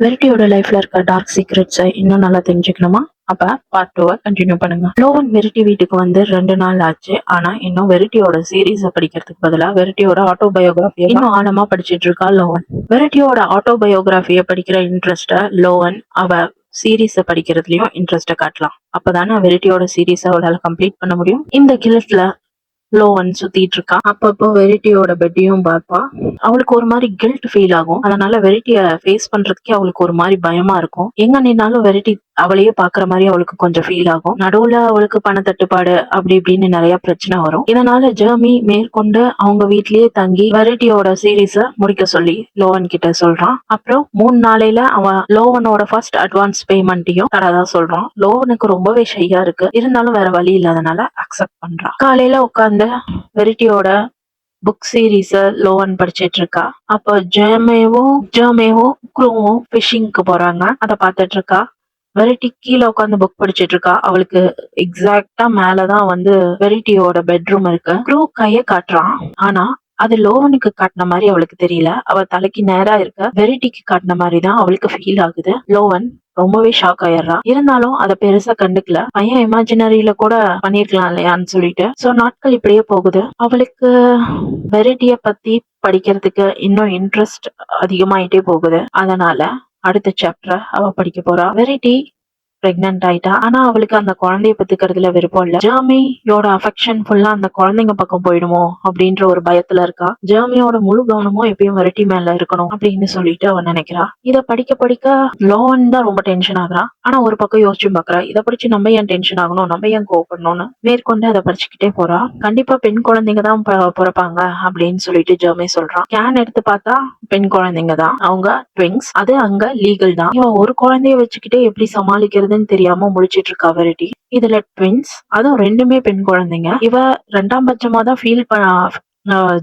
வெரிட்டியோட லைஃப்ல இருக்க டார்க் சீக்ரெட்ஸை இன்னும் நல்லா தெரிஞ்சுக்கணுமா? அப்ப பார்ட் 2 கண்டினியூ பண்ணுங்க. லோவன் வெரிட்டி வீட்டுக்கு வந்து 2 நாள் ஆச்சு. ஆனா இன்னும் வெரிட்டியோட சீரீஸ படிக்கிறதுக்கு பதிலா வெரிட்டியோட ஆட்டோபயோகிராஃபியை இன்னும் ஆழமா படிச்சிட்டு இருக்கா லோவன். வெரிட்டியோட ஆட்டோபயோகிராஃபியை படிக்கிற இன்ட்ரெஸ்ட லோவன் அவ சீரீஸ படிக்கிறதுலயும் இன்ட்ரெஸ்ட காட்டலாம். அப்பதானே வெரிட்டியோட சீரீஸ அவளால கம்ப்ளீட் பண்ண முடியும். இந்த கில்ஃப்ல லோவன் சுத்திட்டு இருக்கா. அப்பப்போ வெரிட்டியோட பெட்டையும் பார்ப்பா. அவளுக்கு ஒரு மாதிரி கில்ட் ஃபீல் ஆகும். அதனால வெரிட்டிய ஃபேஸ் பண்றதுக்கே அவளுக்கு ஒரு மாதிரி பயமா இருக்கும். எங்க நின்னாலும் வெரிட்டி அவளையே பாக்குற மாதிரி அவளுக்கு கொஞ்சம் ஃபீல் ஆகும். நடுவுல அவளுக்கு பண தட்டுப்பாடு அப்படி இப்படின்னு நிறைய பிரச்சனை வரும். இதனால ஜெர்மி மேற்கொண்டு அவங்க வீட்லயே தங்கி வெரிட்டியோட சீரீஸ முடிக்க சொல்லி லோவன் கிட்ட சொல்றான். அப்புறம் 3 நாளையில அவன் லோவனோட ஃபர்ஸ்ட் அட்வான்ஸ் பேமெண்ட்டையும் தரதா சொல்றான். லோவனுக்கு ரொம்பவே ஷையா இருக்கு. இருந்தாலும் வேற வழி இல்லாதனால அக்செப்ட் பண்றான். காலையில உட்காந்து வெரிட்டியோட புக் சீரீஸ லோவன் படிச்சிட்டு இருக்கா. அப்ப ஜெர்மேவும் குரூவும் ஃபிஷிங்க்கு போறாங்க. அத பாத்துட்டு இருக்கா. வெரிட்டி கீழே உட்காந்து புக் படிச்சிட்டு இருக்கா. அவளுக்கு எக்ஸாக்டா மேலதான் வந்து வெரிட்டியோட பெட்ரூம் இருக்கு. குரூ கைய காட்டுறான். ஆனா அது லோவனுக்கு காட்டின மாதிரி அவளுக்கு தெரியல. அவ தலைக்கு நேரா இருக்க வெரிட்டிக்கு காட்டின மாதிரி தான் அவளுக்கு ஃபீல் ஆகுது. லோவன் ரொம்பவே ஷாக் ஆயிடுறா. இருந்தாலும் அதை பெருசா கண்டுக்கல. பையன் இமேஜினரியில கூட பண்ணிருக்கலாம் இல்லையான்னு சொல்லிட்டு. சோ நாட்கள் இப்படியே போகுது. அவளுக்கு வெரைட்டிய பத்தி படிக்கிறதுக்கு இன்னும் இன்ட்ரெஸ்ட் அதிகமாயிட்டே போகுது. அதனால அடுத்த சாப்டர் அவ படிக்க போறா. வெரைட்டி பிரெக்னன்ட் ஆயிட்டா. ஆனா அவளுக்கு அந்த குழந்தைய பெத்துக்கிறதுல விருப்பம் இல்ல. ஜெர்மியோட அஃபெக்ஷன் ஃபுல்லா அந்த குழந்தைங்க பக்கம் போயிடுமோ அப்படின்ற ஒரு பயத்துல இருக்கா. ஜெர்மியோட முழு கவனமும் எப்பயும் வெரைட்டி மேல இருக்கணும் அப்படின்னு சொல்லிட்டு அவன் நினைக்கிறா. இத படிக்க படிக்க லோவன் தான் ரொம்ப டென்ஷன் ஆகுறா. ஆனா ஒரு பக்கம் யோசிச்சு பாக்குறா, இதை படிச்சு நம்ம ஏன் டென்ஷன் ஆகணும், நம்ம ஏன் கோவப்படணும்னு மேற்கொண்டு அதை படிச்சுக்கிட்டே போறா. கண்டிப்பா பெண் குழந்தைங்க தான் பிறப்பாங்க அப்படின்னு சொல்லிட்டு ஜெர்மி சொல்றான். ஸ்கேன் எடுத்து பார்த்தா பெண் குழந்தைங்க தான். அவங்க ட்வின்ஸ். அது அங்க லீகல் தான். இவன் ஒரு குழந்தைய வச்சுக்கிட்டே எப்படி சமாளிக்கிறதுன்னு தெரியாம முழிச்சிட்டு இருக்கா வெரிட்டி. இதுல ட்வின்ஸ், அதுவும் 2மே பெண் குழந்தைங்க. இவ 2ஆம் பட்சமா தான் ஃபீல்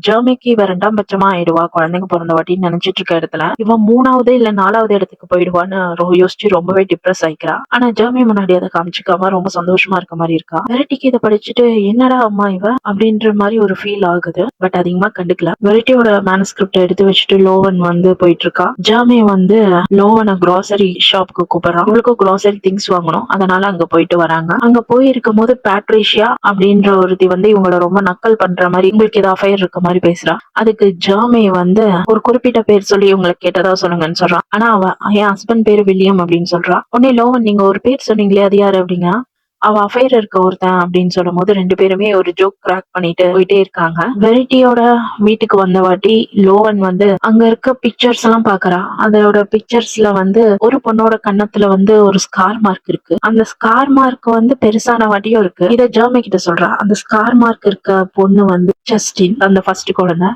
ஜெர்மிக்கு இவ 2ஆம் பட்சமா ஆயிடுவா குழந்தைங்க பிறந்த வாட்டின்னு நினைச்சிட்டு இருக்க இடத்துல இவ 3வது இல்ல 4வது இடத்துக்கு போயிடுவான்னு யோசிச்சு ரொம்பவே டிப்ரெஸ் ஆயிக்கிறா. ஆனா ஜெர்மி முன்னாடி அதை காமிச்சுக்காம ரொம்ப சந்தோஷமா இருக்க மாதிரி இருக்கா. வெரிட்டிக்கு இதை படிச்சுட்டு என்னடா அம்மா இவ அப்படின்ற மாதிரி ஒரு ஃபீல் ஆகுது. பட் அதிகமா கண்டுக்கல. வெரிட்டியோட மேனஸ்கிரிப்ட் எடுத்து வச்சுட்டு லோவன் வந்து போயிட்டு இருக்கா. ஜெர்மி வந்து லோவனை கிராசரி ஷாப்க்கு கூப்பிடுறான். அவளுக்கும் கிராசரி திங்ஸ் வாங்கணும். அதனால அங்க போயிட்டு வராங்க. அங்க போயிருக்கும் போது பேட்ரிஷியா அப்படின்ற ஒருத்தி வந்து இவங்கள ரொம்ப நக்கல் பண்ற மாதிரி, உங்களுக்கு ஏதாவது அஃபயர் இருக்க மாதிரி பேசுறா. அதுக்கு ஜெர்மி வந்து ஒரு குறிப்பிட்ட பேர் சொல்லி இவங்களை கேட்டதா சொல்லுங்கன்னு சொல்றான். ஆனா அவ என் ஹஸ்பண்ட் பேரு வில்லியம் அப்படின்னு சொல்றா. உடனே லோவன், நீங்க ஒரு பேர் சொன்னீங்களே அது யாரு அப்படின்னா, அவ அஃபயர் இருக்க ஒருத்தன் அப்படின்னு சொல்லும் போது 2 பேருமே ஒரு ஜோக் கிராக் பண்ணிட்டு போயிட்டே இருக்காங்க. வெரிட்டியோட வீட்டுக்கு வந்த வாட்டி லோவன் வந்து அங்க இருக்க பிக்சர்ஸ் எல்லாம் பாக்குறா. அதோட பிக்சர்ஸ்ல வந்து ஒரு பொண்ணோட கன்னத்துல வந்து ஒரு ஸ்கார் மார்க் இருக்கு. அந்த ஸ்கார் மார்க் வந்து பெருசான வாட்டியும் இருக்கு. இத ஜெர்மி கிட்ட சொல்றா. அந்த ஸ்கார் மார்க் இருக்க பொண்ணு வந்து ஜஸ்டின், அந்த ஃபர்ஸ்ட் குழந்தை.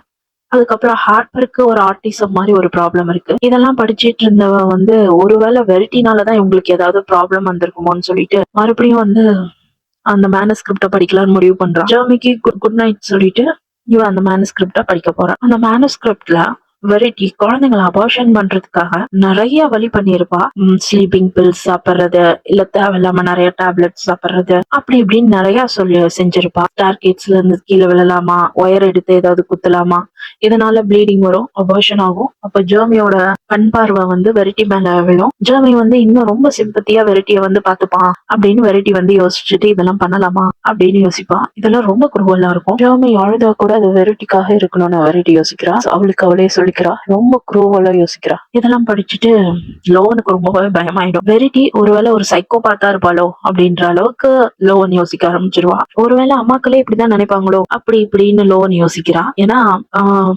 அதுக்கப்புறம் ஹார்பருக்கு ஒரு ஆர்டிசம் மாதிரி ஒரு ப்ராப்ளம் இருக்கு. இதெல்லாம் படிச்சிட்டு இருந்தவ வந்து ஒருவேளை வெரிட்டினாலதான் இவங்களுக்கு ஏதாவது ப்ராப்ளம் வந்திருக்குமோன்னு சொல்லிட்டு மறுபடியும் வந்து அந்த மேனஸ்கிரிப்ட படிக்கலாம்னு முடிவு பண்றான். ஜெர்மிக்கு குட் நைட் சொல்லிட்டு இவன் அந்த மேனஸ்கிரிப்ட படிக்க போறான். அந்த மேனஸ்கிரிப்ட்ல வெரைட்டி குழந்தைங்களை அபார்ஷன் பண்றதுக்காக நிறைய வழி பண்ணிருப்பா. ஸ்லீப்பிங் பில்ஸ் சாப்பிடுறது, இல்ல தேவையில்லாம நிறைய டேப்லெட்ஸ் சாப்பிடுறது, அப்படி இப்படின்னு நிறைய சொல்லி செஞ்சிருப்பா. டார்கெட்ஸ்ல இருந்து கீழே விழலாமா, ஒயர் எடுத்து ஏதாவது குத்தலாமா, இதனால ப்ளீடிங் வரும், அபார்ஷன் ஆகும். அப்ப ஜெர்மியோட கண் பார்வை வந்து வெரைட்டி மேல விழும். ஜெர்மி வந்து இன்னும் ரொம்ப சிம்பத்தியா வெரைட்டிய வந்து பாத்துப்பான் அப்படின்னு வெரைட்டி வந்து யோசிச்சுட்டு இதெல்லாம் பண்ணலாமா அப்படின்னு யோசிப்பா. இதெல்லாம் ரொம்ப குரூவலா இருக்கும். ஜெர்மி அழுதா கூட அது வெரைட்டிக்காக இருக்கணும்னு வெரைட்டி யோசிக்கிறா. அவளுக்கு அவளே சொல்லிக்கிறா. ரொம்ப குரூவலா யோசிக்கிறா. இதெல்லாம் படிச்சுட்டு லோவனுக்கு ரொம்பவே பயமாயிடும். வெரைட்டி ஒருவேளை ஒரு சைக்கோபாத்தா இருப்பாளோ அப்படின்ற அளவுக்கு லோவன் யோசிக்க ஆரம்பிச்சிருவா. ஒருவேளை அம்மாக்களே இப்படிதான் நினைப்பாங்களோ அப்படி இப்படின்னு லோவன் யோசிக்கிறா. ஏன்னா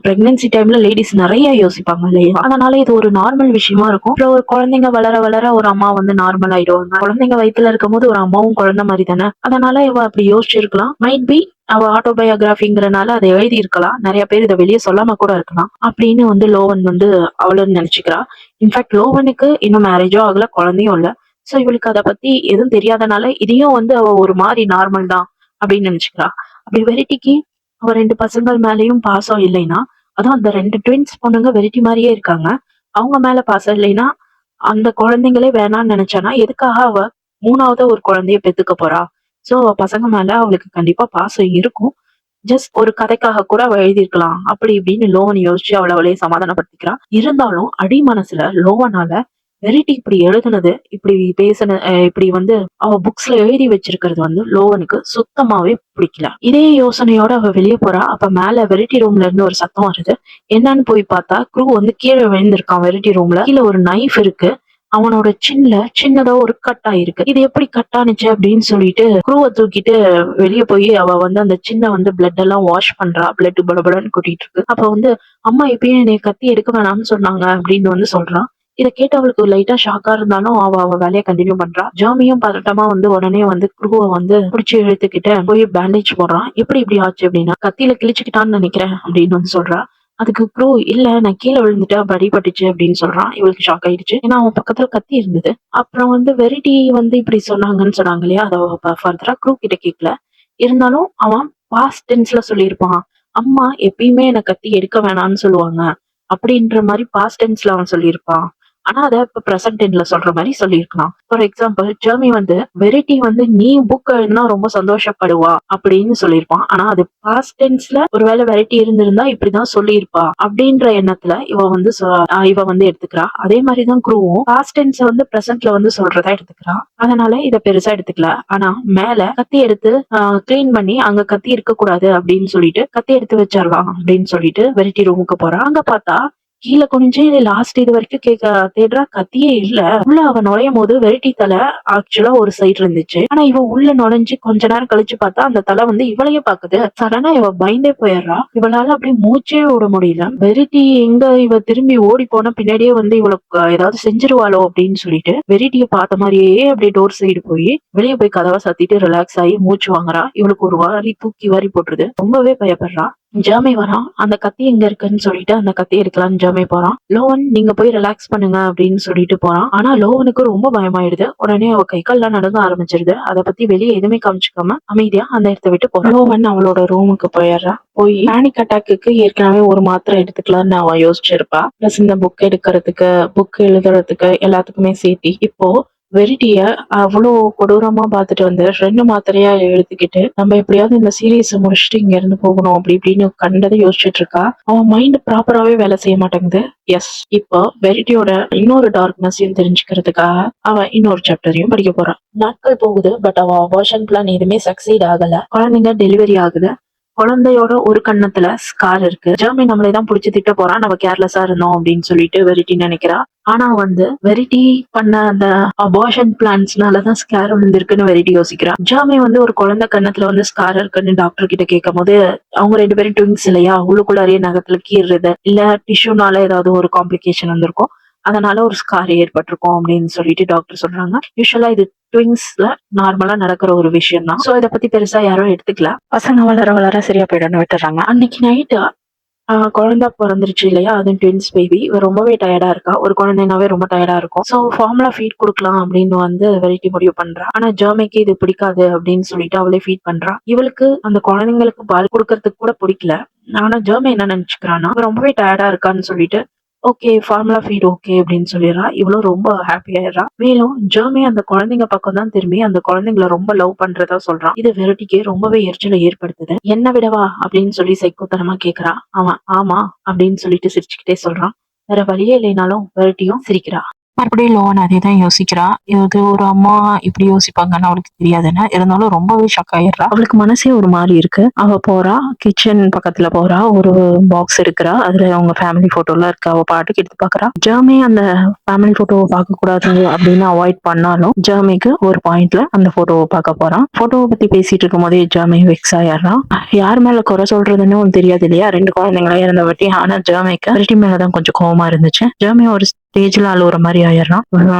பிரெக்னன்சி டைம்ல லேடிஸ் நிறைய யோசிப்பாங்க இல்லையா. அதனால இது ஒரு நார்மல் விஷயமா இருக்கும். அப்புறம் ஒரு குழந்தைங்க வளர வளர ஒரு அம்மா வந்து நார்மல் ஆயிடுவாங்க. குழந்தைங்க வயித்துல இருக்கும் போது ஒரு அம்மாவும் குழந்தை மாதிரி தானே. அதனால இவ அப்படி யோசிச்சிருக்கலாம். மைட் பி அவ ஆட்டோபயோகிராபிங்கிறனால அதை எழுதி இருக்கலாம். நிறைய பேர் இதை வெளியே சொல்லாம கூட இருக்கலாம் அப்படின்னு வந்து லோவன் வந்து அவளுன்னு நினைச்சுக்கிறா. இன்ஃபேக்ட் லோவனுக்கு இன்னும் மேரேஜோ ஆகல, குழந்தையும் இல்ல. சோ இவளுக்கு அதை பத்தி எதுவும் தெரியாதனால இதையும் வந்து அவ ஒரு மாதிரி நார்மல் தான் அப்படின்னு நினைச்சுக்கிறா. அப்படி வெரைட்டிக்கு அவ 2 பசங்கள் மேலயும் பாசம் இல்லைன்னா, அதுவும் அந்த 2 ட்வின்ஸ் பொண்ணுங்க வெரைட்டி மாதிரியே இருக்காங்க, அவங்க மேல பாசம் இல்லைன்னா அந்த குழந்தைங்களே வேணாம்னு நினைச்சானா எதுக்காக அவ 3வது ஒரு குழந்தைய பெத்துக்க போறா. சோ பசங்க மேல அவளுக்கு கண்டிப்பா பாசம் இருக்கும். ஜஸ்ட் ஒரு கதைக்காக கூட அவ எழுதியிருக்கலாம் அப்படி இப்படின்னு லோவன் யோசிச்சு அவளை அவளே சமாதானப்படுத்திக்கிறா. இருந்தாலும் அடி மனசுல லோவனால வெரைட்டி இப்படி எழுதுனது, இப்படி பேசின இப்படி வந்து அவ புக்ஸ்ல எழுதி வச்சிருக்கிறது வந்து லோவனுக்கு சுத்தமாவே பிடிக்கல. இதே யோசனையோட அவ வெளியே போறா. அப்ப மேல வெரைட்டி ரூம்ல இருந்து ஒரு சத்தம் வருது. என்னன்னு போய் பார்த்தா க்ரூ வந்து கீழே விழுந்திருக்கான் வெரைட்டி ரூம்ல. கீழே ஒரு நைஃப் இருக்கு. அவனோட சின்னதா ஒரு கட் ஆயிருக்கு. இது எப்படி கட் ஆனுச்சு அப்படின்னு சொல்லிட்டு க்ரூவை தூக்கிட்டு வெளியே போய் அவ வந்து அந்த சின்ன வந்து பிளட் எல்லாம் வாஷ் பண்றா. பிளட் படபடன்னு கொட்டிட்டு இருக்கு. அப்ப வந்து அம்மா எப்பயும் என்னை கத்தி எடுக்க வேணாம்னு சொன்னாங்க அப்படின்னு வந்து சொல்றான். இத கேட்டு அவளுக்கு லைட்டா ஷாக்கா இருந்தாலும் அவ வேலையை கண்டினியூ பண்றா. ஜாமியும் பதட்டமா வந்து உடனே வந்து குருவை வந்து பிடிச்சி இழுத்துக்கிட்டு போய் பேண்டேஜ் போடுறான். எப்படி இப்படி ஆச்சு அப்படின்னா, கத்தியில கிழிச்சுக்கிட்டான்னு நினைக்கிறேன் அப்படின்னு வந்து சொல்றா. அதுக்கு ப்ரோ இல்ல நான் கீழே விழுந்துட்டா பட்டுச்சு அப்படின்னு சொல்றான். இவளுக்கு ஷாக் ஆயிடுச்சு. ஏன்னா அவன் பக்கத்துல கத்தி இருந்தது. அப்புறம் வந்து வெரைட்டி வந்து இப்படி சொன்னாங்கன்னு சொன்னாங்க இல்லையா, அதை ஃபர்தரா க்ரூ கிட்ட கேட்கல. இருந்தாலும் அவன் பாஸ்ட் டென்ஸ்ல சொல்லியிருப்பான். அம்மா எப்பயுமே என்ன கத்தி எடுக்க வேணாம்னு சொல்லுவாங்க அப்படின்ற மாதிரி பாஸ்ட் டென்ஸ்ல அவன் சொல்லியிருப்பான். ஆனா அத இப்ப பிரசன்ட் டென்ஸ்ல சொல்ற மாதிரி சொல்லியிருக்கலாம். ஃபார் எக்ஸாம்பிள் ஜெர்மி வந்து வெரைட்டி வந்து நீ புக் எழுதினா ரொம்ப சந்தோஷப்படுவா அப்படின்னு சொல்லியிருப்பான். ஆனா அது பாஸ்ட் டென்ஸ்ல ஒருவேளை வெரைட்டி இருந்திருந்தா இப்படிதான் சொல்லியிருப்பா அப்படின்ற எண்ணத்துல இவ வந்து எடுத்துக்கிறா. அதே மாதிரிதான் குரூவும் பாஸ்ட் டென்ஸ் வந்து பிரசன்ட்ல வந்து சொல்றதா எடுத்துக்கிறா. அதனால இத பெருசா எடுத்துக்கல. ஆனா மேல கத்தி எடுத்து கிளீன் பண்ணி அங்க கத்தி இருக்க கூடாது அப்படின்னு சொல்லிட்டு கத்தி எடுத்து வச்சிடலாம் அப்படின்னு சொல்லிட்டு வெரைட்டி ரூமுக்கு போறா. அங்க பார்த்தா கீழே குனிஞ்சு லாஸ்ட் இது வரைக்கும் தேடுறா, கத்தியே இல்ல. உள்ள அவ நுழையும் போது வெரைட்டி தலை ஆக்சுவலா ஒரு சைடு இருந்துச்சு. ஆனா இவ உள்ள நுழைஞ்சு கொஞ்ச நேரம் கழிச்சு பார்த்தா அந்த தலை வந்து இவளையே பாக்குது. சடனா இவ பயந்தே போயிடுறா. இவளால அப்படியே மூச்சே விட முடியல. வெரைட்டி எங்க இவ திரும்பி ஓடி போன பின்னாடியே வந்து இவளுக்கு ஏதாவது செஞ்சிருவாளோ அப்படின்னு சொல்லிட்டு வெரைட்டிய பார்த்த மாதிரியே அப்படியே டோர் சைடு போய் வெளியே போய் கதவை சாத்திட்டு ரிலாக்ஸ் ஆகி மூச்சு வாங்குறா. இவளுக்கு ஒரு வாரி தூக்கி வாரி போட்டுருது. ரொம்பவே பயப்படுறா. ஜெர்மி வரான். அந்த கத்தி எங்க இருக்குன்னு சொல்லிட்டு அந்த கத்தி எடுக்கலாம்னு ஜெர்மி போறான். லோவன் நீங்க போய் ரிலாக்ஸ் பண்ணுங்க அப்படின்னு சொல்லிட்டு போறான். ஆனா லோவனுக்கு ரொம்ப பயமாயிடுது. உடனே அவ கை கால்லாம் நடுங்க ஆரம்பிச்சிருது. அதை பத்தி வெளியே எதுவுமே காமிச்சுக்காம அமைதியா அந்த இடத்த விட்டு போறான். லோவன் அவளோட ரூமுக்கு போயிடுறா. போய் பேனிக் அட்டாக்கு ஏற்கனவே ஒரு மாத்திரை எடுத்துக்கலாம்னு அவ யோசிச்சிருப்பா. பிளஸ் இந்த புக் எடுக்கிறதுக்கு புக் எழுதுறதுக்கு எல்லாத்துக்குமே சேர்த்தி இப்போ வெரிட்டிய அவ்வளோ கொடூரமா பார்த்துட்டு வந்து 2 மாத்திரையா எடுத்துக்கிட்டு நம்ம எப்படியாவது இந்த சீரீஸ் முடிச்சுட்டு இங்க இருந்து போகணும் அப்படி இப்படின்னு கண்டதை யோசிச்சுட்டு இருக்கா. அவன் மைண்ட் ப்ராப்பராவே வேலை செய்ய மாட்டேங்குது. எஸ், இப்போ வெரிட்டியோட இன்னொரு டார்க்னஸையும் தெரிஞ்சுக்கிறதுக்காக அவ இன்னொரு சாப்டரையும் படிக்க போறான். நாட்கள் போகுது. பட் அவ அபார்ஷன் பிளான் எதுவுமே சக்சீட் ஆகல. குழந்தைங்க டெலிவரி ஆகுது. குழந்தையோட ஒரு கண்ணத்துல ஸ்கார் இருக்கு. ஜெர்மி நம்மளே தான் புடிச்சு திட்ட போறான், நம்ம கேர்லெஸ்ஸா இருந்தோம் அப்படின்னு சொல்லிட்டு வெரிட்டி நினைக்கிறா. ஆனா வந்து வெரிட்டி பண்ண அந்த அபார்ஷன் பிளான்ஸ்னாலதான் ஸ்கார் விழுந்திருக்குன்னு வெரிட்டி யோசிக்கிறா. ஜெர்மி வந்து ஒரு குழந்தை கண்ணத்துல வந்து ஸ்கார் இருக்குன்னு டாக்டர் கிட்ட கேட்கும் போது அவங்க 2 பேரும் ட்வின்ஸ் இல்லையா, உள்ளுக்குள்ளாரியே நகத்துல கீறுறது இல்ல டிஷ்யூனால ஏதாவது ஒரு காம்ப்ளிகேஷன் வந்திருக்கும், அதனால ஒரு ஸ்கார் ஏற்பட்டிருக்கும் அப்படின்னு சொல்லிட்டு டாக்டர் சொல்றாங்க. யூஸ்வலா இது ட்வின்ஸ்ல நார்மலா நடக்கிற ஒரு விஷயம் தான். சோ இத பத்தி பெருசா யாரும் எடுத்துக்கல. பசங்க வளர வளர சரியா போயிடும்னு விட்டுறாங்க. அன்னைக்கு நைட்டு குழந்தை பிறந்துருச்சு இல்லையா, அது ட்வின்ஸ் பேபி. ரொம்பவே டயர்டா இருக்கா. ஒரு குழந்தைனாவே ரொம்ப டயர்டா இருக்கும். சோ ஃபார்முலா ஃபீட் கொடுக்கலாம் அப்படின்னு வந்து வெரைட்டி முடிவு பண்றா. ஆனா ஜெர்மிக்கு இது பிடிக்காது அப்படின்னு சொல்லிட்டு அவளே ஃபீட் பண்றா. இவளுக்கு அந்த குழந்தைங்களுக்கு பால் கொடுக்கறதுக்கு கூட பிடிக்கல. ஆனா ஜெர்மி என்ன நினைச்சுக்கிறான்னா ரொம்பவே டயர்டா இருக்கான்னு சொல்லிட்டு ஓகே ஃபார்முலா ஃபீட் ஓகே அப்படின்னு சொல்லிடுறா. இவ்வளவு ரொம்ப ஹாப்பி ஆயிடுறா. மேலும் ஜெர்மி அந்த குழந்தைங்க பக்கம் தான் திரும்பி அந்த குழந்தைங்களை ரொம்ப லவ் பண்றதா சொல்றான். இது வெரைட்டிக்கு ரொம்பவே எரிச்சலை ஏற்படுத்துது. என்ன விடவா அப்படின்னு சொல்லி சைக்கோத்தனமா கேக்குறா. அவன் ஆமா அப்படின்னு சொல்லிட்டு சிரிச்சுக்கிட்டே சொல்றான். வேற வழியே இல்லைனாலும் வெரைட்டியும் சிரிக்கிறா. மறுபடியும் லோன் அதே தான் யோசிக்கிறா. இது ஒரு அம்மா இப்படி யோசிப்பாங்கன்னு அவளுக்கு தெரியாதுன்னு இருந்தாலும் ரொம்பவே ஷாக் ஆயிடுறா. அவளுக்கு மனசே ஒரு மாதிரி இருக்கு. அவ போறா, கிச்சன் பக்கத்துல போறா, ஒரு பாக்ஸ் எடுக்கிறா. அதுல அவங்க ஃபேமிலி போட்டோ எல்லாம் இருக்கு. அவ பாட்டுக்கு எடுத்து பாக்குறா. ஜெர்மி அந்த ஃபேமிலி போட்டோவை பார்க்க கூடாது அப்படின்னு அவாய்ட் பண்ணாலும் ஜெர்மிக்கு ஒரு பாயிண்ட்ல அந்த போட்டோவை பார்க்க போறான். போட்டோவை பத்தி பேசிட்டு இருக்கும் போதே ஜெர்மி வெக்ஸ் ஆயிடுறான். யார் மேல குறை சொல்றதுன்னு தெரியாது இல்லையா, 2 குழந்தைங்களா இருந்த வாட்டி. ஆனா ஜெர்மிக்கு வெரைட்டி மேலதான் கொஞ்சம் கோவமா இருந்துச்சு. ஜெர்மி ஒரு ஸ்டேஜ்ல அழுவுற மாதிரி ஆயிடுறான்.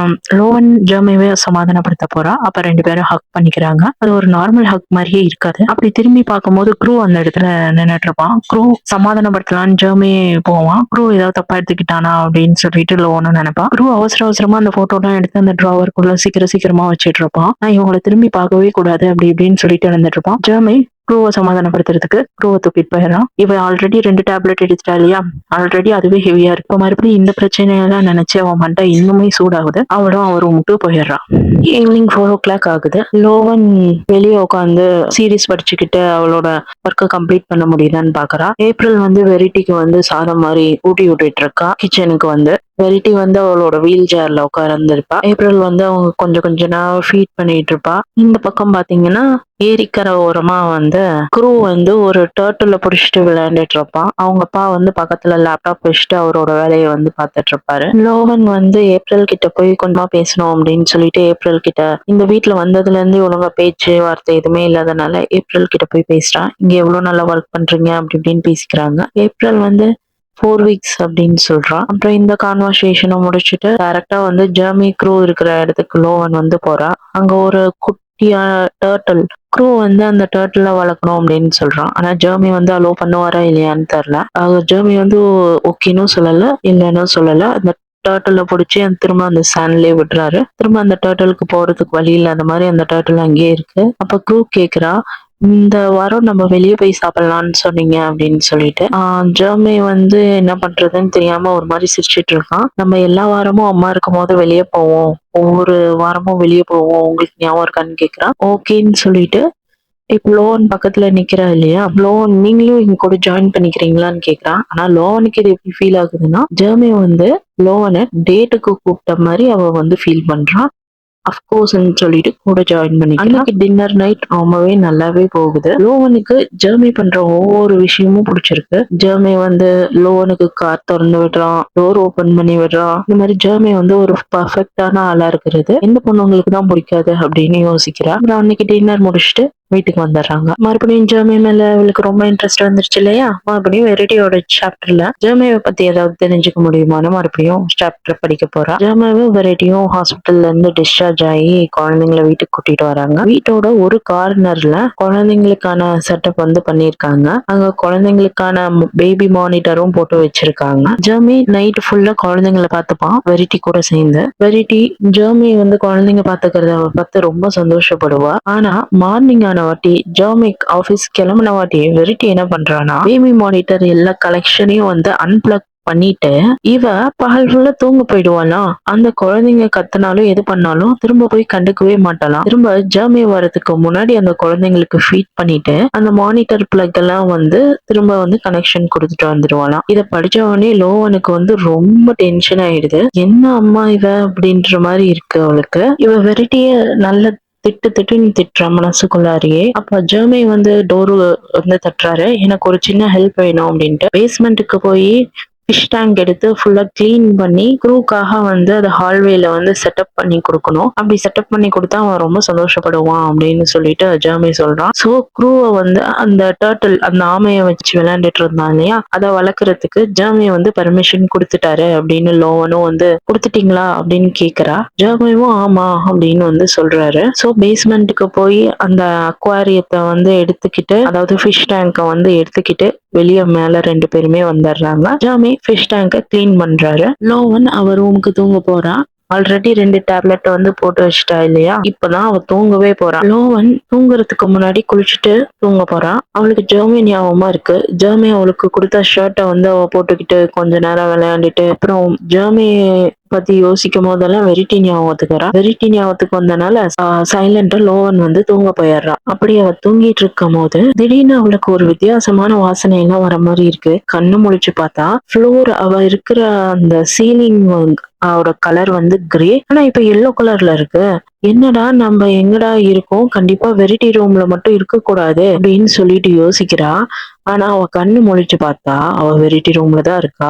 லோவன் ஜெர்மியை சமாதானப்படுத்த போறா. அப்ப 2 பேரும் ஹக் பண்ணிக்கிறாங்க. அது ஒரு நார்மல் ஹக் மாதிரியே இருக்காது. அப்படி திரும்பி பார்க்கும்போது க்ரூ அந்த இடத்துல நின்னுட்டு இருப்பான். க்ரூ சமாதானப்படுத்தலான்னு ஜெர்மி போவான். க்ரூ ஏதாவது தப்பா எடுத்துக்கிட்டானா அப்படின்னு சொல்லிட்டு லோன்னு நினைப்பான். க்ரூ அவசரமா அந்த போட்டோ எல்லாம் எடுத்து அந்த டிராவருக்குள்ள சீக்கிரமா வச்சிட்டு இருப்பான். இவங்களை திரும்பி பார்க்கவே கூடாது அப்படி இப்படின்னு சொல்லிட்டு இருந்துட்டு இருப்பான். ஜெர்மி க்ரூவை சமாதானப்படுத்துறதுக்கு க்ரூவை தூக்கிட்டு போயிடறான். இவ ஆல்ரெடி 2 டேப்லெட் எடுத்துட்டா இல்லையா, ஆல்ரெடி அதுவே ஹெவியா இருக்கு. இப்ப மறுபடியும் இந்த பிரச்சனையெல்லாம் நினைச்சு அவன் மண்டை இன்னுமே சூடாகுது. அவளும் அவர் ரூமுக்கு போயிடுறான். ஈவினிங் 4 o'clock ஆகுது. லோவன் வெளியே உட்காந்து சீரீஸ் படிச்சுக்கிட்டு அவளோட ஒர்க்கை கம்ப்ளீட் பண்ண முடியுதான்னு பாக்குறா. ஏப்ரல் வந்து வெரைட்டிக்கு வந்து சாதம் மாதிரி ஊட்டி விட்டுட்டு இருக்கா கிச்சனுக்கு வந்து. வெரைட்டி வந்து அவளோட வீல் சேர்ல உட்கார்ந்திருப்பா. ஏப்ரல் வந்து அவங்க கொஞ்சம் கொஞ்ச நேரம் ஃபீட் பண்ணிட்டு இருப்பா. இந்த பக்கம் பாத்தீங்கன்னா ஏரிக்கரை ஓரமா வந்து குரூ வந்து ஒரு டர்ட்டில புடிச்சிட்டு விளையாண்டுட்டு இருப்பான். அவங்க அப்பா வந்து பக்கத்துல லேப்டாப் வச்சுட்டு அவரோட வேலையை வந்து பார்த்துட்டு இருப்பாரு. லோவன் வந்து ஏப்ரல் கிட்ட போய் கொஞ்சமா பேசணும் அப்படின்னு சொல்லிட்டு ஏப்ரல் கிட்ட இந்த வீட்டுல வந்ததுல இருந்து ஒழுங்கா பேச்சு வார்த்தை எதுவுமே இல்லாதனால ஏப்ரல் கிட்ட போய் பேசுறான். இங்க எவ்வளவு நல்லா ஒர்க் பண்றீங்க அப்படி இப்படின்னு பேசிக்கிறாங்க. ஏப்ரல் வந்து 4 வீக்ஸ் அப்படின்னு சொல்றான். அப்புறம் இந்த கான்வர்சேஷனை முடிச்சுட்டு டைரக்டா வந்து ஜெர்மி க்ரூ இருக்கிற இடத்துக்கு லோவன் வந்து போறா. அங்க ஒரு குட்டியான டர்ட்டில் க்ரூ வந்து அந்த டர்ட்டில வளர்க்கணும் அப்படின்னு சொல்றான். ஆனா ஜெர்மி வந்து அலோ பண்ணுவாரா இல்லையான்னு தெரியல. ஜெர்மி வந்து ஓகேன்னு சொல்லல, இல்லைன்னு சொல்லல. அந்த டர்ட்டில பிடிச்சி திரும்ப அந்த சாண்ட்லயே விடுறாரு. திரும்ப அந்த டர்ட்டிலுக்கு போறதுக்கு வழி இல்லாத மாதிரி அந்த டர்ட்டில் அங்கேயே இருக்கு. அப்ப க்ரூ கேக்குறா, இந்த வாரம் நம்ம வெளியே போய் சாப்பிடலாம்னு சொன்னீங்க அப்படின்னு சொல்லிட்டு ஜெர்மி வந்து என்ன பண்றதுன்னு தெரியாம ஒரு மாதிரி சிரிச்சிட்டு இருக்கான். நம்ம எல்லா வாரமும் அம்மா இருக்கும் போது வெளியே போவோம், ஒவ்வொரு வாரமும் வெளியே போவோம், உங்களுக்கு ஞாபகம் இருக்கான்னு கேக்குறான். ஓகேன்னு சொல்லிட்டு இப்ப லோன் பக்கத்துல நிக்கிறா இல்லையா, லோன் நீங்களும் எங்க கூட ஜாயின் பண்ணிக்கிறீங்களான்னு கேக்குறான். ஆனா லோனுக்கு இது எப்படி ஃபீல் ஆகுதுன்னா, ஜெர்மி வந்து லோவனை டேட்டுக்கு கூப்பிட்ட மாதிரி அவ வந்து ஃபீல் பண்றான். அஃப்கோர்ஸ்ன்னு சொல்லிட்டு கூட ஜாயின் பண்ணிக்கலாம். அன்னைக்கு டின்னர் நைட் ரொம்பவே நல்லாவே போகுது. லோவனுக்கு ஜெர்மி பண்ற ஒவ்வொரு விஷயமும் பிடிச்சிருக்கு. ஜெர்மி வந்து லோவனுக்கு கார் திறந்து விடுறான், டோர் ஓபன் பண்ணி விடுறான். இந்த மாதிரி ஜெர்மி வந்து ஒரு பர்ஃபெக்டான ஆளா இருக்கிறது எந்த பொண்ணுங்களுக்கு தான் பிடிக்காது அப்படின்னு யோசிக்கிறா. அப்புறம் அன்னைக்கு டின்னர் முடிச்சுட்டு வீட்டுக்கு வந்துடுறாங்க. மறுபடியும் ஜெர்மி மேல அவளுக்கு ரொம்ப இன்ட்ரெஸ்ட் வந்துருச்சு இல்லையா, மறுபடியும் வெரைட்டியோட சாப்டர்ல ஜெர்மியை பத்தி ஏதாவது தெரிஞ்சுக்க முடியுமான்னு மறுபடியும் சாப்டர் படிக்க போறா. ஜெர்மியும் வெரைட்டியும் ஹாஸ்பிட்டல்ல இருந்து டிஸ்சார்ஜ் ஆகி குழந்தைங்களை வீட்டுக்கு கூட்டிட்டு வராங்க. வீட்டோட ஒரு கார்னர்ல குழந்தைங்களுக்கான செட்டப் வந்து பண்ணிருக்காங்க. அங்க குழந்தைங்களுக்கான பேபி மானிட்டரும் போட்டு வச்சிருக்காங்க. ஜெர்மி நைட் ஃபுல்லா குழந்தைங்களை பார்த்துப்பான் வெரைட்டி கூட சேர்ந்து. வெரைட்டி ஜெர்மி வந்து குழந்தைங்க பாத்துக்கிறத பார்த்து ரொம்ப சந்தோஷப்படுவா. ஆனா மார்னிங் ஆன வாட்டி ஜெர்மிக் ஆபீஸ் கிளம்பின வாட்டி வெரைட்டி என்ன பண்றானா, பேபி மானிட்டர் எல்லா கலெக்ஷனையும் வந்து அன்பிளக் பண்ணிட்டு இவ பகல் ஃபுல்லா தூங்க போயிடுவாளாம். அந்த குழந்தைங்க கத்துனாலும் எது பண்ணாலும் திரும்ப போய் கண்டுக்கவே மாட்டாளாம். திரும்ப ஜெர்மி வரதுக்கு முன்னாடி அந்த குழந்தைங்களுக்கு ஃபீட் பண்ணிட்டு அந்த மானிட்டர் பிளக் எல்லாம் வந்து திரும்ப வந்து கனெக்ஷன் கொடுத்துட்டு வந்துடுவாளாம். இத படிச்ச உடனே லோவனுக்கு வந்து ரொம்ப டென்ஷன் ஆயிடுது. என்ன அம்மா இவ அப்படின்ற மாதிரி இருக்கு அவளுக்கு. இவ வெரைட்டிய நல்ல திட்டுன்னு திட்டுறா மனசுக்குள்ளாரியே. அப்ப ஜெர்மி வந்து டோரு வந்து தட்டுறாரு, எனக்கு ஒரு சின்ன ஹெல்ப் வேணும் அப்படின்ட்டு. பேஸ்மெண்ட்டுக்கு போய் ஃபிஷ் டேங்க் எடுத்து ஃபுல்லா கிளீன் பண்ணி க்ரூக்காக வந்து அதை ஹால்வேல வந்து செட்டப் பண்ணி கொடுக்கணும். அப்படி செட்டப் பண்ணி கொடுத்தா அவன் ரொம்ப சந்தோஷப்படுவான் அப்படின்னு சொல்லிட்டு ஜெர்மி சொல்றான். சோ க்ரூவை வந்து அந்த டர்ட்டில் அந்த ஆமையை வச்சு விளையாண்டுட்டு இருந்தான் இல்லையா, அதை வளர்க்கறதுக்கு ஜெர்மி வந்து பர்மிஷன் கொடுத்துட்டாரு அப்படின்னு லோவனும் வந்து கொடுத்துட்டீங்களா அப்படின்னு கேக்குறா. ஜெர்மியும் ஆமா அப்படின்னு வந்து சொல்றாரு. சோ பேஸ்மெண்ட்டுக்கு போய் அந்த அக்வாரியத்தை வந்து எடுத்துக்கிட்டு, அதாவது ஃபிஷ் டேங்கை வந்து எடுத்துக்கிட்டு வெளியே மேல 2 பேருமே வந்துடுறாங்க. ஜாமி ஃபிஷ் டேங்கை கிளீன் பண்றாரு. லோவன் அவ ரூமுக்கு தூங்க போறா. ஆல்ரெடி 2 டேப்லெட் வந்து போட்டு வச்சுட்டா இல்லையா, இப்பதான் அவ தூங்கவே போறா. லோவன் தூங்குறதுக்கு முன்னாடி குளிச்சுட்டு தூங்க போறா. அவளுக்கு ஜெர்மி ஞாபகமா இருக்கு. ஜெர்மி அவளுக்கு கொடுத்த ஷர்ட்டை வந்து அவ போட்டுக்கிட்டு கொஞ்ச நேரம் விளையாண்டுட்டு அப்புறம் ஜெர்மி பத்தி யோசிக்கும் போதெல்லாம் வெரிட்டி ஞாபகத்துக்கு வரா. வெரிட்டி ஞாபகத்துக்கு வந்தனால சைலண்டா லோவன் வந்து தூங்க போயிடுறா. அப்படி அவ தூங்கிட்டு இருக்கும் போது திடீர்னு அவளுக்கு ஒரு வித்தியாசமான வாசனை எல்லாம் வர மாதிரி இருக்கு. கண்ணு முழிச்சு பார்த்தா ஃப்ளோர் அவ இருக்கிற அந்த சீலிங் அவரோட கலர் வந்து கிரே, ஆனா இப்ப எல்லோ கலர்ல இருக்கு. என்னடா நம்ம எங்கடா இருக்கோம், கண்டிப்பா வெரைட்டி ரூம்ல மட்டும் இருக்க கூடாது அப்படின்னு சொல்லிட்டு யோசிக்கிறா. ஆனா அவ கண்ணு முழிச்சு பார்த்தா அவ வெரைட்டி ரூம்ல தான் இருக்கா.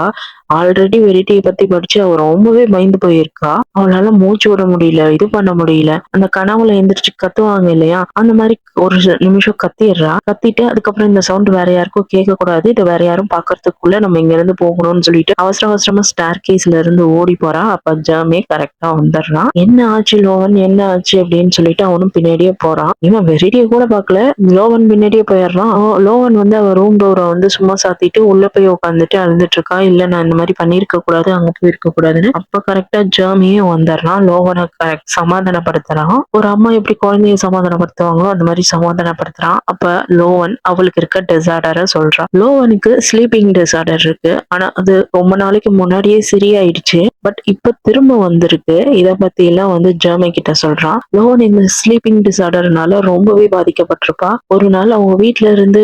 ஆல்ரெடி வெரைட்டியை பத்தி படிச்சு அவ ரொம்பவே பயந்து போயிருக்கா. அவளால மூச்சு விட முடியல, இது பண்ண முடியல. அந்த கனவுல எந்திரிச்சு கத்துவாங்க இல்லையா, அந்த மாதிரி ஒரு நிமிஷம் கத்திடுறா. கத்திட்டு அதுக்கப்புறம் இந்த சவுண்ட் வேற யாருக்கும் கேட்க கூடாது, இதை வேற யாரும் பாக்குறதுக்குள்ள நம்ம இங்க இருந்து போகணும்னு சொல்லிட்டு அவசர அவசரமா ஸ்டார் கேஸ்ல இருந்து ஓடி போறா. அப்ப ஜெர்மி கரெக்டா வந்துடுறான். என்ன ஆச்சு லோவன், என்ன ஆச்சு அப்படின்னு சொல்லிட்டு அவனும் பின்னாடியே போறான். இவன் வெரைட்டிய கூட பாக்கல, லோவன் பின்னாடியே போயிடுறான். லோவன் வந்து அவ ரூம் டோரை வந்து சும்மா சாத்திட்டு உள்ள போய் உட்காந்துட்டு அழுதுட்டு இருக்கா. இல்ல நான் இந்த மாதிரி பண்ணிருக்க கூடாது, அங்க போய் இருக்க கூடாதுன்னு. அப்ப கரெக்டா ஜெர்மியும் வந்துடுறான். லோவனை கரெக்ட் சமாதானப்படுத்துறான். ஒரு அம்மா எப்படி குழந்தைய சமாதானப்படுத்துவாங்களோ அந்த மாதிரி சமாதானப்படுத்துறான். அப்ப லோவன் அவளுக்கு இருக்க டிசார்டரை சொல்றான். லோவனுக்கு ஸ்லீப்பிங் டிசார்டர் இருக்கு, ஆனா அது ரொம்ப நாளைக்கு முன்னாடியே சரியாயிடுச்சு. பட் இப்ப திரும்ப வந்திருக்கு. இத பத்தி எல்லாம் வந்து ஜெர்மி கிட்ட சொல்றான். லோவன் இந்த ஸ்லீப்பிங் டிசார்டர்னால ரொம்பவே பாதிக்கப்பட்டிருப்பா. ஒரு நாள் அவங்க வீட்ல இருந்து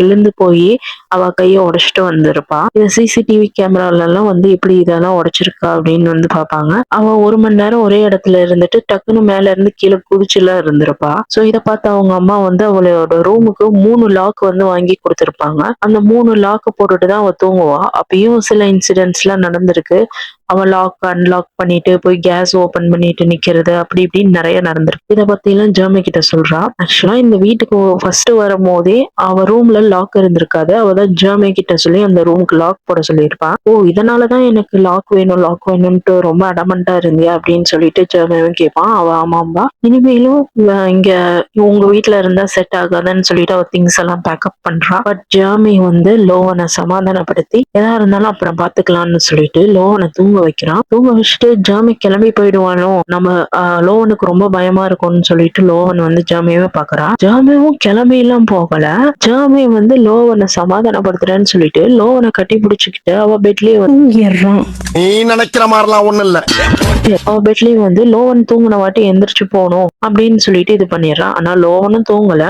எழுந்து போய் அவ கைய உடைச்சிட்டு வந்திருப்பா. இந்த சிசிடிவி கேமரால எல்லாம் வந்து இப்படி இதெல்லாம் உடைச்சிருக்கா அப்படின்னு வந்து பாப்பாங்க. அவ 1 மணி நேரம் ஒரே இடத்துல இருந்துட்டு டக்குன்னு மேல இருந்து கீழே குதிச்சுலாம் இருந்திருப்பா. சோ இத பார்த்து அவங்க அம்மா வந்து அவளோட ரூமுக்கு 3 லாக் வந்து வாங்கி கொடுத்திருப்பாங்க. அந்த 3 லாக் போட்டுட்டு தான் அவ தூங்குவா. அப்பயும் சில இன்சிடென்ட்ஸ்லாம் நடந்திருக்கு. அவ லாக் அன்லாக் பண்ணிட்டு போய் கேஸ் ஓபன் பண்ணிட்டு நிக்கிறது அப்படி இப்படின்னு நிறைய நடந்திருக்கு. இத பத்தி எல்லாம் ஜெர்மி கிட்ட சொல்றா. ஆக்சுவலா இந்த வீட்டுக்கு ஃபர்ஸ்ட் வரும்போதே அவ ரூம்ல லாக் இருந்திருக்காது. அவதான் ஜெர்மி கிட்ட சொல்லி அந்த ரூமுக்கு லாக் போட சொல்லியிருப்பா. ஓ இதனாலதான் எனக்கு லாக் வேணும்ட்டு ரொம்ப அடமண்டா இருந்தியா அப்படின்னு சொல்லிட்டு ஜெர்மியும் கேட்பான். அவ ஆமாம்பா. இனிமேலும் இங்க உங்க வீட்ல இருந்தா செட் ஆகாதுன்னு சொல்லிட்டு அவ திங்ஸ் எல்லாம் பேக்கப் பண்றா. பட் ஜெர்மி வந்து லோவனை சமாதானப்படுத்தி எதா இருந்தாலும் அப்புறம் பாத்துக்கலாம்னு சொல்லிட்டு லோவனை தூங்க வைக்கிறான். தூங்க வச்சுட்டு ஜெர்மி கிளம்பி போயிடுவானோ நம்ம லோவனுக்கு ரொம்ப பயமா இருக்கும்னு சொல்லிட்டு லோவன் வந்து ஜெர்மியவே பாக்குறான். ஜெர்மியும் கிளம்பி எல்லாம் போகல. ஜெர்மி வந்து லோவனை சமாதானப்படுத்துறேன்னு சொல்லிட்டு லோவனை கட்டி பிடிச்சுக்கிட்டு அவ பெட்லயே தூங்கிடுறான். நீ நினைக்கிற மாதிரிலாம் ஒண்ணு இல்ல. அவ பெட்லயும் வந்து லோவன் தூங்கின வாட்டி எந்திரிச்சு போகணும் அப்படின்னு சொல்லிட்டு இது பண்ணிடுறான். ஆனா லோவனும் தூங்கல.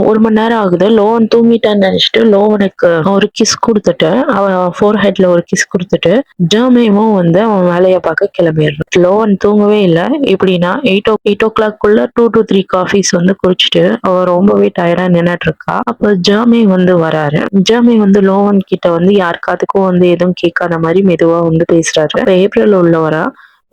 1 மணி நேரம் ஆகுது. லோவன் தூங்கிட்டான்னு நினைச்சிட்டு லோவனுக்கு ஒரு கிஸ் கொடுத்துட்டு அவன் ஃபோர் ஹெட்ல ஒரு கிஸ் கொடுத்துட்டு ஜெர்மியும் வந்து அவன் வேலையை பார்க்க கிளம்பிடுறான். லோவன் தூங்கவே இல்லை. எப்படின்னா 8 o'clock-குள்ள 2 to 3 காஃபிஸ் வந்து குடிச்சிட்டு அவ ரொம்பவே டயர்டா நின்னுட்டு இருக்கா. அப்ப ஜெர்மி வந்து வராரு. ஜெர்மி வந்து லோவன் கிட்ட வந்து யாருக்காதுக்கும் வந்து எதுவும் கேட்காத மாதிரி மெதுவா வந்து பேசுறாரு. அப்ப ஏப்ரல் உள்ள வரா.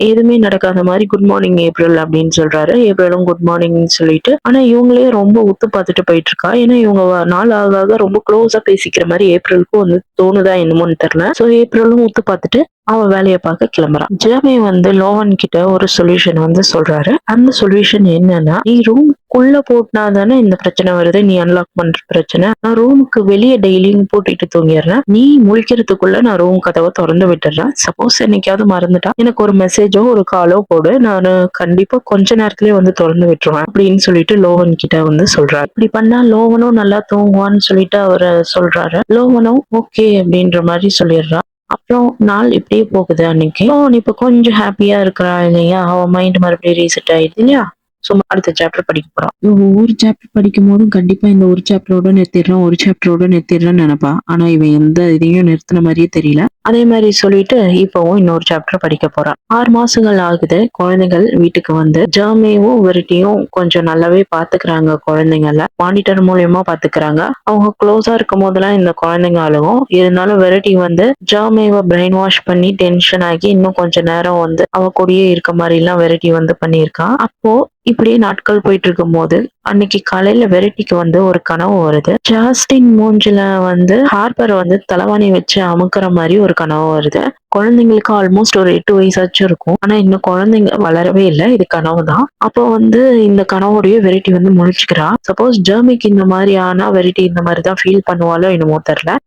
எதுவுமே நடக்காத மாதிரி குட் மார்னிங் ஏப்ரல் அப்படின்னு சொல்றாரு. ஏப்ரலும் குட் மார்னிங் சொல்லிட்டு ஆனா இவங்களே ரொம்ப உத்து பார்த்துட்டு போயிட்டு இருக்கா. ஏன்னா இவங்க நாள் ஆக ஆக ரொம்ப க்ளோஸா பேசிக்கிற மாதிரி ஏப்ரலுக்கும் வந்து தோணுதா என்னமோன்னு தெரியல. சோ ஏப்ரலும் உத்து பார்த்துட்டு அவ வேலையை பார்க்க கிளம்புறான். ஜெர்மி வந்து லோவன் கிட்ட ஒரு சொல்யூஷன் வந்து சொல்றாரு. அந்த சொல்யூஷன் என்னன்னா, நீ ரூம்குள்ள போட்டினா தானே இந்த பிரச்சனை வருது. நீ அன்லாக் பண்ற பிரச்சனை. நான் ரூமுக்கு வெளியே டெய்லியும் பூட்டிட்டு தூங்கிடுறேன். நீ முழிக்கிறதுக்குள்ள நான் ரூம் கதவை திறந்து விட்டுறேன். சப்போஸ் என்னைக்காவது மறந்துட்டா எனக்கு ஒரு மெசேஜோ ஒரு காலோ போடு. நான் கண்டிப்பா கொஞ்ச நேரத்திலேயே வந்து திறந்து விட்டுருவேன் அப்படின்னு சொல்லிட்டு லோவன் கிட்ட வந்து சொல்றாரு. இப்படி பண்ணா லோவனும் நல்லா தூங்குவான்னு சொல்லிட்டு அவரு சொல்றாரு. லோவனும் ஓகே அப்படின்ற மாதிரி சொல்லிடுறா. அப்புறம் நாள் இப்படியே போகுது. அன்னைக்கு இப்ப கொஞ்சம் ஹாப்பியா இருக்கிறா இல்லையா. அவ மைண்ட் மறுபடியும் ரீசெட் ஆயிடுது இல்லையா. சும்மா அடுத்த சாப்டர் படிக்க போறான். ஒவ்வொரு சாப்டர் படிக்கும் போதும் கண்டிப்பா இந்த ஒரு சாப்டரோட நிறுத்திடுறேன்னு நினைப்பா. ஆனா இவன் எந்த இதையும் நிறுத்தின மாதிரியே தெரியல. அதே மாதிரி சொல்லிட்டு இப்பவும் இன்னொரு சாப்டர் படிக்க போறான். 6 மாசங்கள் ஆகுது. குழந்தைகள் வீட்டுக்கு வந்து ஜெர்மியும் வெரிட்டியும் கொஞ்சம் நல்லாவே பாத்துக்கிறாங்க. குழந்தைங்கள மானிட்டர் மூலியமா பாத்துக்கிறாங்க. அவங்க க்ளோஸா இருக்கும் போதெல்லாம் இந்த குழந்தைங்க அழுகும். இருந்தாலும் வெரிட்டி வந்து ஜெர்மியை பிரெயின் வாஷ் பண்ணி டென்ஷன் ஆகி இன்னும் கொஞ்ச நேரம் வந்து அவ கூடயே இருக்க மாதிரி எல்லாம் வெரிட்டி வந்து பண்ணியிருக்கான். அப்போ இப்படியே நாட்கள் போயிட்டு இருக்கும் போது அன்னைக்கு காலையில வெரைட்டிக்கு வந்து ஒரு கனவு வருது. ஜாஸ்டின் மூஞ்சில வந்து ஹார்பர் வந்து தலைவாணி வச்சு அமுக்குற மாதிரி ஒரு கனவு வருது. குழந்தைங்களுக்கு ஆல்மோஸ்ட் ஒரு 8 வயசாச்சும் இருக்கும். ஆனா இன்னும் குழந்தைங்க வளரவே இல்லை. இது கனவு தான். அப்போ வந்து இந்த கனவோடய வெரைட்டி வந்து முழிச்சுக்கிறா. சப்போஸ் ஜெர்மிக்கு இந்த மாதிரி ஆனா வெரைட்டி இந்த மாதிரி தான் ஃபீல் பண்ணுவாளோ என்னமோ தெரியல.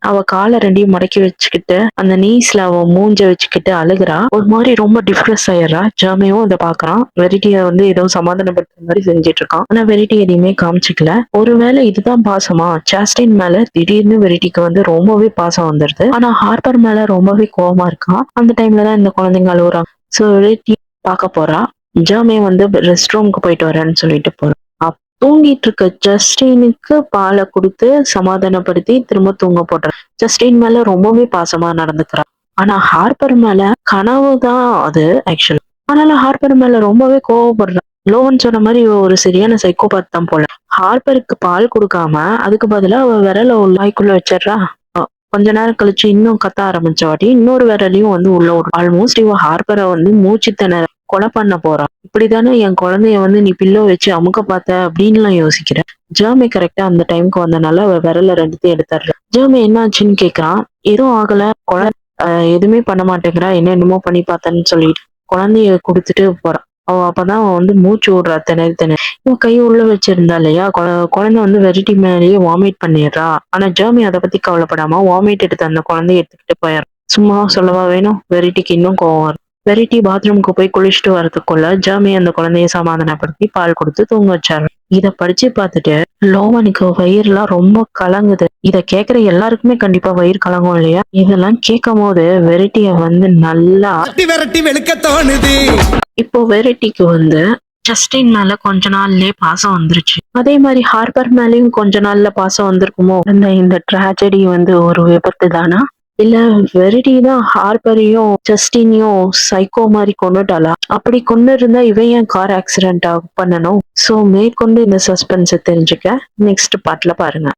அவ காலை 2யும் மடக்கி வச்சுக்கிட்டு அந்த நீஸ்ல அவ மூஞ்ச வச்சுக்கிட்டு அழுகுறா. ஒரு மாதிரி ரொம்ப டிப்ரெஸ் ஆயிடுறா. ஜெர்மியும் இதை பாக்குறான். வெரைட்டிய வந்து ஏதோ சமாதானப்படுத்துற மாதிரி செஞ்சுட்டு இருக்கான். ஆனா வெரைட்டி எதையுமே காமிச்சிக்கல. ஒருவேளை இதுதான் பாசமா? ஜாஸ்டின் மேல திடீர்னு வெரைட்டிக்கு வந்து ரொம்பவே பாசம் வந்துருது. ஆனா ஹார்பர் மேல ரொம்பவே கோவமா இருக்கான். அந்த டைம்ல தான் இந்த குழந்தைங்க அழுகுறாங்க. சோ வெரைட்டி பார்க்க போறா. ஜெர்மி வந்து ரெஸ்ட் ரூமுக்கு போயிட்டு வரேன்னு சொல்லிட்டு போறான். தூங்கிட்டு இருக்க ஜஸ்டினுக்கு பாலை கொடுத்து சமாதானப்படுத்தி திரும்ப தூங்க போட்டுறான். ஜஸ்டின் மேல ரொம்பவே பாசமா நடந்துக்கிறான். ஆனா ஹார்பர் மேல கனவு தான் அது ஆக்சுவலா. ஆனாலும் ஹார்பர் மேல ரொம்பவே கோவப்படுறான். லோவன் சொன்ன மாதிரி ஒரு சரியான சைக்கோபாத் தான் போல. ஹார்பருக்கு பால் கொடுக்காம அதுக்கு பதிலா அவ விரல வாய்க்குள்ள வச்சிடுறா. கொஞ்ச நேரம் கழிச்சு இன்னும் கத்த ஆரம்பிச்ச வாட்டி இன்னொரு விரலையும் வந்து உள்ள விடும். ஆல்மோஸ்ட் இவ ஹார்பரை வந்து மூச்சு திணற கொலை பண்ண போறான். இப்படித்தானே என் குழந்தைய வந்து நீ பில்லோ வச்சு அமுக்க பார்த்த அப்படின்லாம் யோசிக்கிறேன். ஜெர்மி கரெக்டா அந்த டைமுக்கு வந்தனால விரல 2த்தையும் எடுத்துடுற. ஜெர்மி என்ன ஆச்சுன்னு கேக்குறான். எதுவும் ஆகல, குழந்தை எதுவுமே பண்ண மாட்டேங்கிறா, என்னமோ பண்ணி பார்த்தேன்னு சொல்லிட்டு குழந்தைய கொடுத்துட்டு போறான். அப்பதான் அவன் வந்து மூச்சு விடுறா திணறி. இவன் கை உள்ள வச்சிருந்தா இல்லையா, குழந்தை வந்து வெரைட்டி மேலேயே வாமிட் பண்ணிடுறா. ஆனா ஜெர்மி அதை பத்தி கவலைப்படாம வாமிட் எடுத்து அந்த குழந்தைய எடுத்துக்கிட்டு போயிடுறான். சும்மா சொல்லவா வேணும். வெரைட்டிக்கு இன்னும் கோவம் வரும். வெரைட்டி பாத்ரூமுக்கு போய் குளிச்சுட்டு வரதுக்குள்ள ஜெர்மி அந்த குழந்தைய சமாதானப்படுத்தி பால் கொடுத்து தூங்க வச்சாரு. இத படிச்சு பார்த்துட்டு லோவனுக்கு வயிறுலாம் ரொம்ப கலங்குது. இத கேக்குற எல்லாருக்குமே கண்டிப்பா வயிறு கலங்கும் இல்லையா? இதெல்லாம் கேட்கும் போது வெரைட்டிய வந்து நல்லா விரட்டி வெளுக்க தோணுது. இப்போ வெரைட்டிக்கு வந்து ஜஸ்டின் மேல கொஞ்ச நாள்லயே பாசம் வந்துருச்சு. அதே மாதிரி ஹார்பர் மேலயும் கொஞ்ச நாள்ல பாசம் வந்திருக்குமோ? இந்த ட்ராஜடி வந்து ஒரு விபத்து தானா? இல்ல வெரிடி தான் ஹார்பரையும் ஜஸ்டினையும் சைக்கோ மாதிரி கொன்னுட்டாளா? அப்படி கொண்டு இருந்தா இவன் ஏன் கார் ஆக்சிடென்ட் பண்ணணும்? சோ மேற்கொண்டு இந்த சஸ்பென்ஸை தெரிஞ்சுக்க நெக்ஸ்ட் பார்ட்ல பாருங்க.